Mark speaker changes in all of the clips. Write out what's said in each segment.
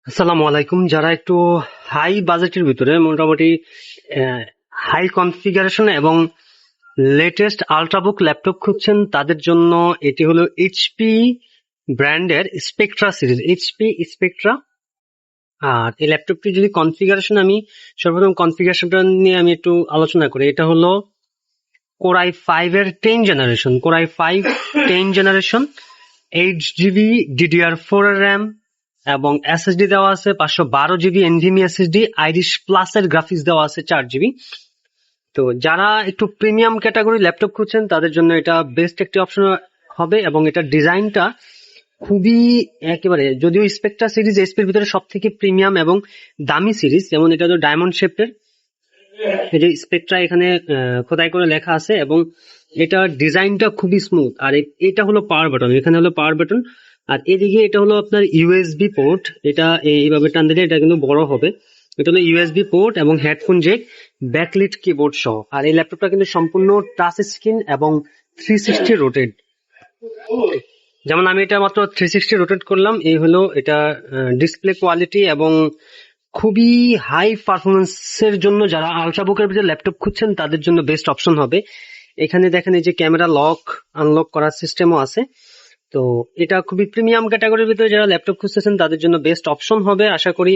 Speaker 1: আসসালামু আলাইকুম। যারা একটু হাই বাজেটের ভিতরে মোটামুটি হাই কনফিগারেশন এবং লেটেস্ট আল্ট্রাবুক ল্যাপটপ খুঁজছেন তাদের জন্য এটি হলো এইচপি ব্র্যান্ডের স্পেকট্রা সিরিজ, এইচপি স্পেকট্রা। আর এই ল্যাপটপটি যদি কনফিগারেশন, আমি সর্বপ্রথম কনফিগারেশনটা নিয়ে আমি একটু আলোচনা করি। এটা হলো কোরাই 5 এর 10 generation, core i 5 10 generation, 8 GB DDR4 এর র্যাম এবং এসএসডি দেওয়া আছে 512 GB NVMe SSD, Irish plus এর গ্রাফিক্স দেওয়া আছে 4 জিবি। তো যারা একটু প্রিমিয়াম ক্যাটাগরি ল্যাপটপ খুঁজছেন তাদের জন্য এটা বেস্ট একটি অপশন হবে। এবং এটার ডিজাইনটা খুবই একেবারে, যদিও স্পেকট্রা সিরিজ এইচপির ভিতরে সব থেকে প্রিমিয়াম এবং দামি সিরিজ, যেমন এটা তো ডায়মন্ড শেপের, এই যে স্পেকট্রা এখানে খোদাই করে লেখা আছে এবং এটা ডিজাইনটা খুবই স্মুথ। আর এটা হলো পাওয়ার বাটন, এখানে হলো পাওয়ার বাটন। আর এদিকে এটা হলো আপনার ইউএসবি পোর্ট, এটা এইভাবে টান দিলে এটা কিন্তু বড় হবে। এটা হলো ইউএসবি পোর্ট এবং হেডফোন জ্যাক, ব্যাকলিট কিবোর্ড সহ। আর এই ল্যাপটপটা কিন্তু সম্পূর্ণ টাচ স্ক্রিন এবং 360 রোটেট। যেমন আমি এটা মাত্র 360 রোটেট করলাম, এই হলো এটা ডিসপ্লে কোয়ালিটি। এবং খুবই হাই পারফরমেন্সের জন্য যারা আল্ট্রাবুকের ভিতরে ল্যাপটপ খুঁজছেন তাদের জন্য বেস্ট অপশন হবে। এখানে দেখেন এই যে ক্যামেরা লক আনলক করার সিস্টেমও আছে। তো এটা খুবই প্রিমিয়াম ক্যাটাগরির ভিতরে যারা ল্যাপটপ খুঁজতেছেন তাদের জন্য বেস্ট অপশন হবে আশা করি।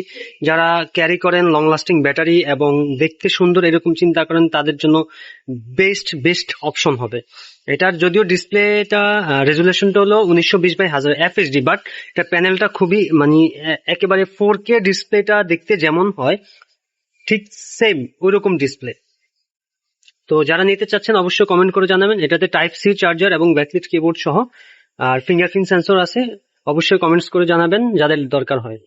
Speaker 1: যারা ক্যারি করেন লং লাস্টিং ব্যাটারি এবং দেখতে সুন্দর এরকম চিন্তা করেন তাদের জন্য বেস্ট অপশন হবে। এটার যদিও ডিসপ্লেটা রেজুলেশনটা হলো 1920x1000 এফএসডি, বাট এটা প্যানেলটা খুবই মানে একেবারে 4K ডিসপ্লেটা দেখতে যেমন হয় ঠিক সেম ওইরকম ডিসপ্লে। তো যারা নিতে চাচ্ছেন অবশ্যই কমেন্ট করে জানাবেন। এটাতে টাইপ সি চার্জার এবং ব্যাকলিট কিবোর্ড সহ আর ফিঙ্গারপ্রিন্ট সেন্সর আছে। অবশ্যই কমেন্টস করে জানাবেন যাদের দরকার হয়।